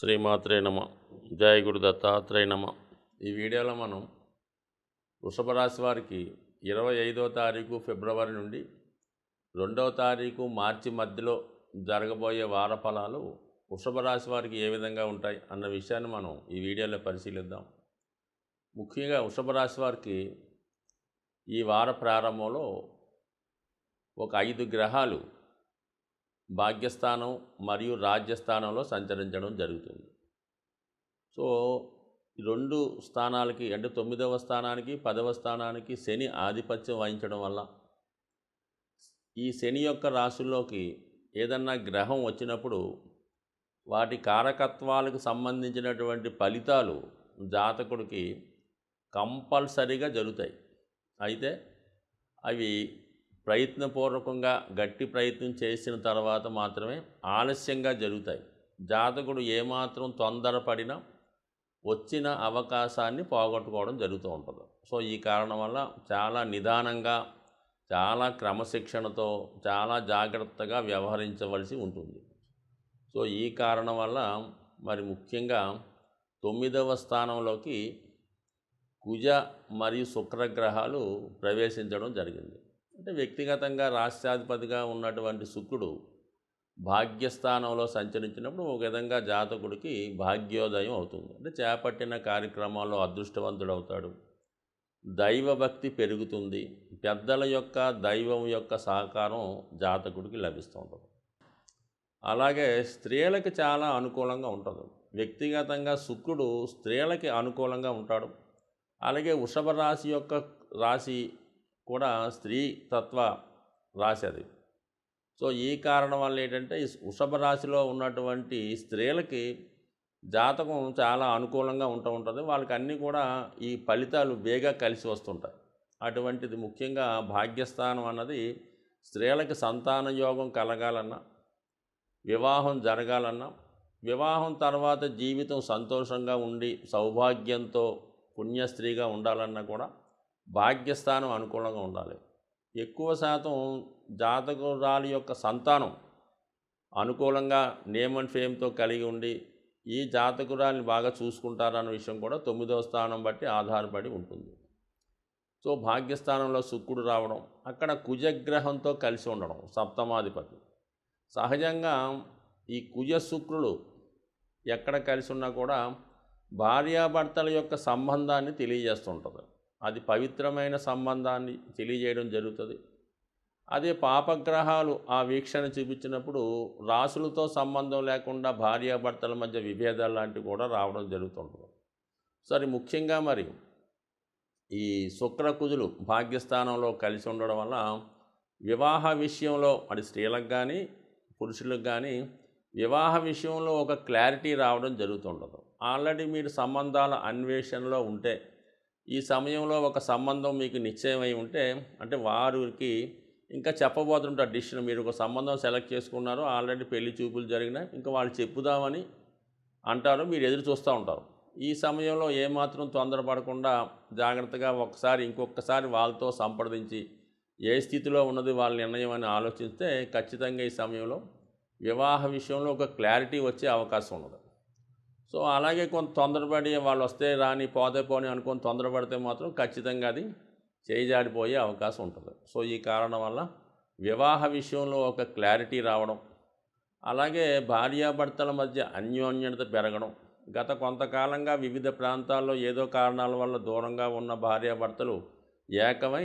శ్రీమాత్రే నమ. జయ గురు దత్తాత్రేయ నమ. ఈ వీడియోలో మనం వృషభ రాశి వారికి 25వ తారీఖు ఫిబ్రవరి నుండి 2వ తారీఖు మార్చి మధ్యలో జరగబోయే వార ఫలాలు వృషభ రాశి వారికి ఏ విధంగా ఉంటాయి అన్న విషయాన్ని మనం ఈ వీడియోలో పరిశీలిద్దాం. ముఖ్యంగా వృషభ రాశి వారికి ఈ వార ప్రారంభంలో ఒక 5 గ్రహాలు భాగ్యస్థానం మరియు రాజ్యస్థానంలో సంచరించడం జరుగుతుంది. సో ఈ 2 స్థానాలకి అంటే 9వ స్థానానికి 10వ స్థానానికి శని ఆధిపత్యం వహించడం వల్ల ఈ శని యొక్క రాశుల్లోకి ఏదన్నా గ్రహం వచ్చినప్పుడు వాటి కారకత్వాలకు సంబంధించినటువంటి ఫలితాలు జాతకుడికి కంపల్సరీగా జరుగుతాయి. అయితే అవి ప్రయత్నపూర్వకంగా గట్టి ప్రయత్నం చేసిన తర్వాత మాత్రమే ఆలస్యంగా జరుగుతాయి. జాతకుడు ఏమాత్రం తొందరపడినా వచ్చిన అవకాశాన్ని పోగొట్టుకోవడం జరుగుతూ ఉంటుంది. సో ఈ కారణం వల్ల చాలా నిదానంగా, చాలా క్రమశిక్షణతో, చాలా జాగ్రత్తగా వ్యవహరించవలసి ఉంటుంది. సో ఈ కారణం వల్ల మరి ముఖ్యంగా 9వ స్థానంలోకి కుజ మరియు శుక్రగ్రహాలు ప్రవేశించడం జరిగింది. అంటే వ్యక్తిగతంగా రాష్ట్రాధిపతిగా ఉన్నటువంటి శుక్రుడు భాగ్యస్థానంలో సంచరించినప్పుడు ఒక విధంగా జాతకుడికి భాగ్యోదయం అవుతుంది. అంటే చేపట్టిన కార్యక్రమాల్లో అదృష్టవంతుడు అవుతాడు, దైవభక్తి పెరుగుతుంది, పెద్దల యొక్క దైవం యొక్క సహకారం జాతకుడికి లభిస్తూ ఉంటుంది. అలాగే స్త్రీలకి చాలా అనుకూలంగా ఉంటుంది. వ్యక్తిగతంగా శుక్రుడు స్త్రీలకి అనుకూలంగా ఉంటాడు. అలాగే వృషభ రాశి యొక్క రాశి కూడా స్త్రీ తత్వ రాశి అది. సో ఈ కారణం వల్ల ఏంటంటే ఈ వృషభ రాశిలో ఉన్నటువంటి స్త్రీలకి జాతకం చాలా అనుకూలంగా ఉంటుంది. వాళ్ళకి అన్నీ కూడా ఈ ఫలితాలు వేగా కలిసి వస్తుంటాయి. అటువంటిది ముఖ్యంగా భాగ్యస్థానం అన్నది స్త్రీలకి సంతాన యోగం కలగాలన్నా, వివాహం జరగాలన్నా, వివాహం తర్వాత జీవితం సంతోషంగా ఉండి సౌభాగ్యంతో పుణ్యస్త్రీగా ఉండాలన్నా కూడా భాగ్యస్థానం అనుకూలంగా ఉండాలి. ఎక్కువ శాతం జాతకురాలి యొక్క సంతానం అనుకూలంగా నేమ్ అండ్ ఫేమ్తో కలిగి ఉండి ఈ జాతకురాలిని బాగా చూసుకుంటారన్న విషయం కూడా 9వ స్థానం బట్టి ఆధారపడి ఉంటుంది. సో భాగ్యస్థానంలో శుక్రుడు రావడం, అక్కడ కుజగ్రహంతో కలిసి ఉండడం, సప్తమాధిపతి. సహజంగా ఈ కుజ శుక్రులు ఎక్కడ కలిసి ఉన్నా కూడా భార్యాభర్తల యొక్క సంబంధాన్ని తెలియజేస్తుంటుంది. అది పవిత్రమైన సంబంధాన్ని తెలియజేయడం జరుగుతుంది. అదే పాపగ్రహాలు ఆ వీక్షణ చూపించినప్పుడు రాసులతో సంబంధం లేకుండా భార్యాభర్తల మధ్య విభేదాలు లాంటివి కూడా రావడం జరుగుతుంటుంది. సరే ముఖ్యంగా మరి ఈ శుక్రకుజులు భాగ్యస్థానంలో కలిసి ఉండడం వల్ల వివాహ విషయంలో అది స్త్రీలకు కానీ పురుషులకు కానీ వివాహ విషయంలో ఒక క్లారిటీ రావడం జరుగుతుంటుంది. ఆల్రెడీ మీరు సంబంధాల అన్వేషణలో ఉంటే ఈ సమయంలో ఒక సంబంధం మీకు నిశ్చయమై ఉంటే అంటే వారికి ఇంకా చెప్పబోతుంటారు డిసిషన్. మీరు ఒక సంబంధం సెలెక్ట్ చేసుకున్నారు, ఆల్రెడీ పెళ్లి చూపులు జరిగినాయి, ఇంకా వాళ్ళు చెప్పుదామని అంటారు, మీరు ఎదురు చూస్తూ ఉంటారు. ఈ సమయంలో ఏమాత్రం తొందరపడకుండా జాగ్రత్తగా ఇంకొకసారి వాళ్ళతో సంప్రదించి ఏ స్థితిలో ఉన్నది వాళ్ళ నిర్ణయం అని ఆలోచిస్తే ఖచ్చితంగా ఈ సమయంలో వివాహ విషయంలో ఒక క్లారిటీ వచ్చే అవకాశం ఉన్నది. సో అలాగే కొంత తొందరపడి వాళ్ళు వస్తే రాని పోతే పోని అనుకొని తొందరపడితే మాత్రం ఖచ్చితంగా అది చేజాడిపోయే అవకాశం ఉంటుంది. సో ఈ కారణం వల్ల వివాహ విషయంలో ఒక క్లారిటీ రావడం, అలాగే భార్యాభర్తల మధ్య అన్యోన్యత పెరగడం. గత కొంతకాలంగా వివిధ ప్రాంతాల్లో ఏదో కారణాల వల్ల దూరంగా ఉన్న భార్యాభర్తలు ఏకమై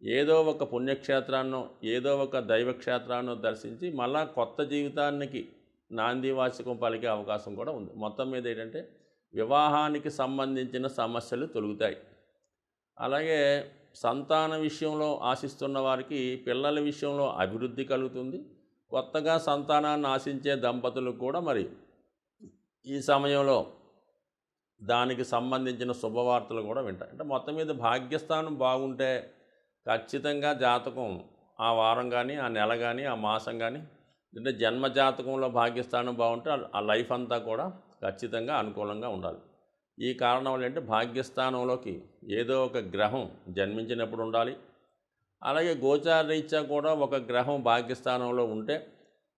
ఏదో ఒక పుణ్యక్షేత్రాన్నో ఏదో ఒక దైవక్షేత్రాన్నో దర్శించి మళ్ళా కొత్త జీవితానికి నాందివాచకం పలికే అవకాశం కూడా ఉంది. మొత్తం మీద ఏంటంటే వివాహానికి సంబంధించిన సమస్యలు తొలుగుతాయి. అలాగే సంతాన విషయంలో ఆశిస్తున్న వారికి పిల్లల విషయంలో అభివృద్ధి కలుగుతుంది. కొత్తగా సంతానాన్ని ఆశించే దంపతులకు కూడా మరి ఈ సమయంలో దానికి సంబంధించిన శుభవార్తలు కూడా వింటాయి. అంటే మొత్తం మీద భాగ్యస్థానం బాగుంటే ఖచ్చితంగా జాతకం ఆ వారం కానీ ఆ నెల కానీ ఆ మాసం కానీ అంటే జన్మజాతకంలో భాగ్యస్థానం బాగుంటే ఆ లైఫ్ అంతా కూడా ఖచ్చితంగా అనుకూలంగా ఉండాలి. ఈ కారణం ఏంటంటే భాగ్యస్థానంలోకి ఏదో ఒక గ్రహం జన్మించినప్పుడు ఉండాలి. అలాగే గోచార రీత్యా కూడా ఒక గ్రహం భాగ్యస్థానంలో ఉంటే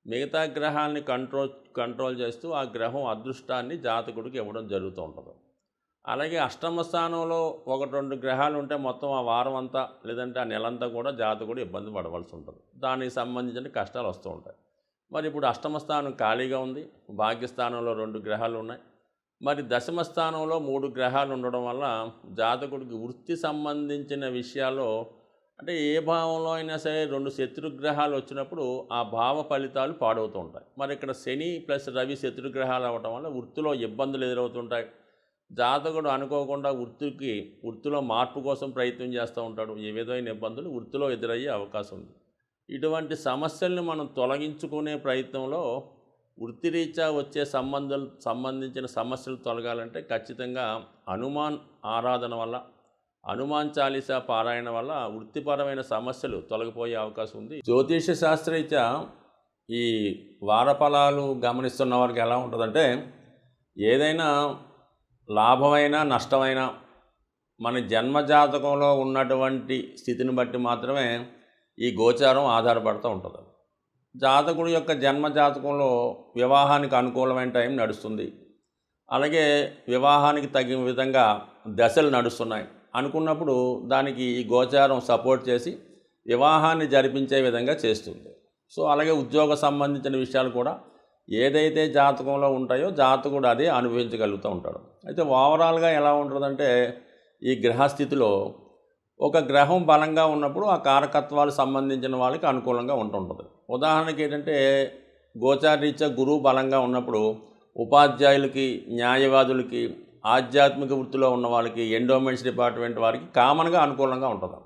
మిగతా గ్రహాలని కంట్రోల్ చేస్తూ ఆ గ్రహం అదృష్టాన్ని జాతకుడికి ఇవ్వడం జరుగుతూ ఉంటుంది. అలాగే అష్టమ స్థానంలో 1-2 గ్రహాలు ఉంటే మొత్తం ఆ వారం అంతా లేదంటే ఆ నెలంతా కూడా జాతకుడు ఇబ్బంది పడవలసి ఉంటుంది. దానికి సంబంధించిన కష్టాలు వస్తూ ఉంటాయి. మరి ఇప్పుడు అష్టమ స్థానం ఖాళీగా ఉంది, భాగ్యస్థానంలో 2 గ్రహాలు ఉన్నాయి. మరి దశమ స్థానంలో 3 గ్రహాలు ఉండడం వల్ల జాతకుడికి వృత్తి సంబంధించిన విషయాల్లో అంటే ఏ భావంలో అయినా సరే 2 శత్రుగ్రహాలు వచ్చినప్పుడు ఆ భావ ఫలితాలు పాడవుతూ ఉంటాయి. మరి ఇక్కడ శని ప్లస్ రవి శత్రుగ్రహాలు అవ్వటం వల్ల వృత్తిలో ఇబ్బందులు ఎదురవుతుంటాయి. జాతకుడు అనుకోకుండా వృత్తిలో మార్పు కోసం ప్రయత్నం చేస్తూ ఉంటాడు. ఏ విధమైన ఇబ్బందులు వృత్తిలో ఎదురయ్యే అవకాశం ఉంది. ఇటువంటి సమస్యల్ని మనం తొలగించుకునే ప్రయత్నంలో వృత్తిరీత్యా వచ్చే సంబంధించిన సమస్యలు తొలగాలంటే ఖచ్చితంగా హనుమాన్ ఆరాధన వల్ల, హనుమాన్ చాలీసా పారాయణ వల్ల వృత్తిపరమైన సమస్యలు తొలగిపోయే అవకాశం ఉంది. జ్యోతిష శాస్త్రరీత్యా ఈ వారఫలాలు గమనిస్తున్న వారికి ఎలా ఉంటుందంటే, ఏదైనా లాభమైనా నష్టమైనా మన జన్మజాతకంలో ఉన్నటువంటి స్థితిని బట్టి మాత్రమే ఈ గోచారం ఆధారపడుతూ ఉంటుంది. జాతకుడి యొక్క జన్మజాతకంలో వివాహానికి అనుకూలమైన టైం నడుస్తుంది, అలాగే వివాహానికి తగిన విధంగా దశలు నడుస్తున్నాయి అనుకున్నప్పుడు దానికి ఈ గోచారం సపోర్ట్ చేసి వివాహాన్ని జరిపించే విధంగా చేస్తుంది. సో అలాగే ఉద్యోగ సంబంధించిన విషయాలు కూడా ఏదైతే జాతకంలో ఉంటాయో జాతకుడు అదే అనుభవించగలుగుతూ ఉంటాడు. అయితే ఓవరాల్గా ఎలా ఉంటుందంటే, ఈ గ్రహస్థితిలో ఒక గ్రహం బలంగా ఉన్నప్పుడు ఆ కారకత్వాలు సంబంధించిన వాళ్ళకి అనుకూలంగా ఉంటుంటుంది. ఉదాహరణకి ఏంటంటే, గోచారరీత్యా గురువు బలంగా ఉన్నప్పుడు ఉపాధ్యాయులకి, న్యాయవాదులకి, ఆధ్యాత్మిక వృత్తిలో ఉన్న వాళ్ళకి, ఎండోమెంట్స్ డిపార్ట్మెంట్ వారికి కామన్గా అనుకూలంగా ఉంటుంది.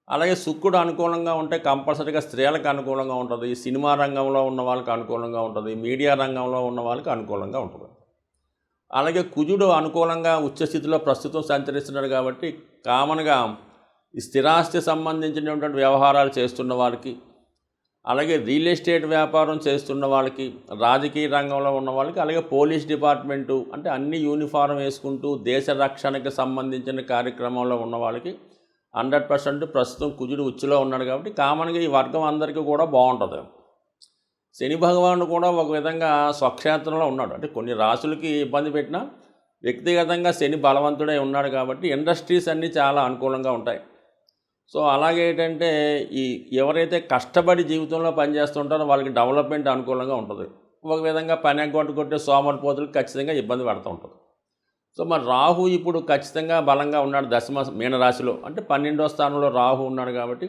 అలాగే శుక్రుడు అనుకూలంగా ఉంటే కంపల్సరీగా స్త్రీలకు అనుకూలంగా ఉంటుంది, సినిమా రంగంలో ఉన్న వాళ్ళకి అనుకూలంగా ఉంటుంది, మీడియా రంగంలో ఉన్న వాళ్ళకి అనుకూలంగా ఉంటుంది. అలాగే కుజుడు అనుకూలంగా ఉచ్చస్థితిలో ప్రస్తుతం సంచరిస్తున్నాడు కాబట్టి కామన్గా ఈ స్థిరాస్తి సంబంధించినటువంటి వ్యవహారాలు చేస్తున్న వాళ్ళకి, అలాగే రియల్ ఎస్టేట్ వ్యాపారం చేస్తున్న వాళ్ళకి, రాజకీయ రంగంలో ఉన్న వాళ్ళకి, అలాగే పోలీస్ డిపార్ట్మెంటు అంటే అన్ని యూనిఫారం వేసుకుంటూ దేశ రక్షణకి సంబంధించిన కార్యక్రమంలో ఉన్న వాళ్ళకి 100% ప్రస్తుతం కుజుడు ఉచ్చులో ఉన్నాడు కాబట్టి కామన్గా ఈ వర్గం అందరికీ కూడా బాగుంటుంది. శని భగవానుడు కూడా ఒక విధంగా స్వక్షేత్రంలో ఉన్నాడు. అంటే కొన్ని రాశులకి ఇబ్బంది పెట్టినా వ్యక్తిగతంగా శని బలవంతుడై ఉన్నాడు కాబట్టి ఇండస్ట్రీస్ అన్నీ చాలా అనుకూలంగా ఉంటాయి. సో అలాగే ఏంటంటే ఎవరైతే కష్టపడి జీవితంలో పనిచేస్తుంటారో వాళ్ళకి డెవలప్మెంట్ అనుకూలంగా ఉంటుంది. ఒక విధంగా పని కొట్టే సోమరిపోతులకు ఖచ్చితంగా ఇబ్బంది పడుతూ ఉంటుంది. సో మరి రాహు ఇప్పుడు ఖచ్చితంగా బలంగా ఉన్నాడు మీనరాశిలో, అంటే 12వ స్థానంలో రాహు ఉన్నాడు కాబట్టి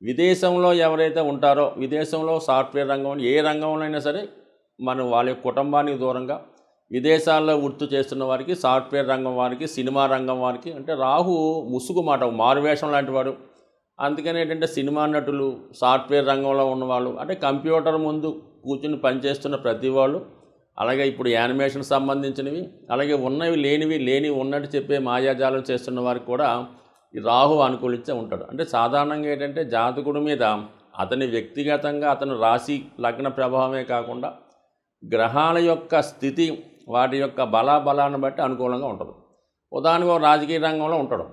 విదేశంలో ఎవరైతే ఉంటారో, విదేశంలో సాఫ్ట్వేర్ రంగం ఏ రంగంలో అయినా సరే మనం వాళ్ళ కుటుంబానికి దూరంగా విదేశాల్లో వృత్తి చేస్తున్న వారికి, సాఫ్ట్వేర్ రంగం వారికి, సినిమా రంగం వారికి, అంటే రాహు ముసుగు మాట మారువేషం లాంటి వాడు. అందుకని ఏంటంటే సినిమా నటులు, సాఫ్ట్వేర్ రంగంలో ఉన్నవాళ్ళు, అంటే కంప్యూటర్ ముందు కూర్చుని పనిచేస్తున్న ప్రతి వాళ్ళు, అలాగే ఇప్పుడు యానిమేషన్ సంబంధించినవి, అలాగే ఉన్నవి లేని ఉన్నట్టు చెప్పే మాయాజాలం చేస్తున్న వారికి కూడా ఈ రాహు అనుకూలించే ఉంటాడు. అంటే సాధారణంగా ఏంటంటే జాతకుడి మీద అతని వ్యక్తిగతంగా అతని రాశి లగ్న ప్రభావమే కాకుండా గ్రహాల యొక్క స్థితి, వాటి యొక్క బలాన్ని బట్టి అనుకూలంగా ఉంటుంది. ఉదాహరణగా రాజకీయ రంగంలో ఉంటాడు,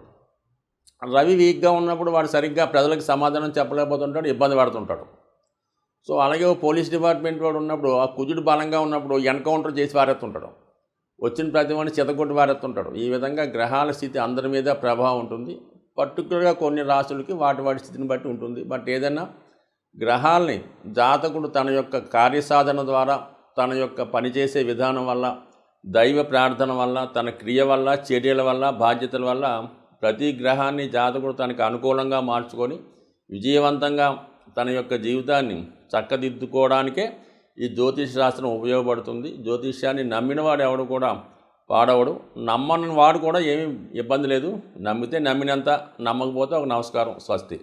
రవి వీక్గా ఉన్నప్పుడు వాడు సరిగ్గా ప్రజలకు సమాధానం చెప్పలేకపోతుంటాడు, ఇబ్బంది పడుతుంటాడు. సో అలాగే పోలీస్ డిపార్ట్మెంట్ వాడు ఉన్నప్పుడు ఆ కుజుడు బలంగా ఉన్నప్పుడు ఎన్కౌంటర్ చేసి పారేస్తుంటాడు, వచ్చిన ప్రతి వాడిని చితకొట్టి పారేస్తుంటాడు. ఈ విధంగా గ్రహాల స్థితి అందరి మీద ప్రభావం ఉంటుంది. పర్టికులర్గా కొన్ని రాశులకి వాటి స్థితిని బట్టి ఉంటుంది. బట్ ఏదైనా గ్రహాలని జాతకుడు తన యొక్క కార్యసాధన ద్వారా, తన యొక్క పనిచేసే విధానం వల్ల, దైవ ప్రార్థన వల్ల, తన క్రియ వల్ల, చర్యల వల్ల, బాధ్యతల వల్ల ప్రతి గ్రహాన్ని జాతకుడు తనకు అనుకూలంగా మార్చుకొని విజయవంతంగా తన యొక్క జీవితాన్ని చక్కదిద్దుకోవడానికే ఈ జ్యోతిష శాస్త్రం ఉపయోగపడుతుంది. జ్యోతిష్యాన్ని నమ్మినవాడు ఎవడు కూడా పాడవడు, నమ్మని వాడు కూడా ఏమీ ఇబ్బంది లేదు. నమ్మితే నమ్మినంత, నమ్మకపోతే ఒక నమస్కారం, స్వస్తి.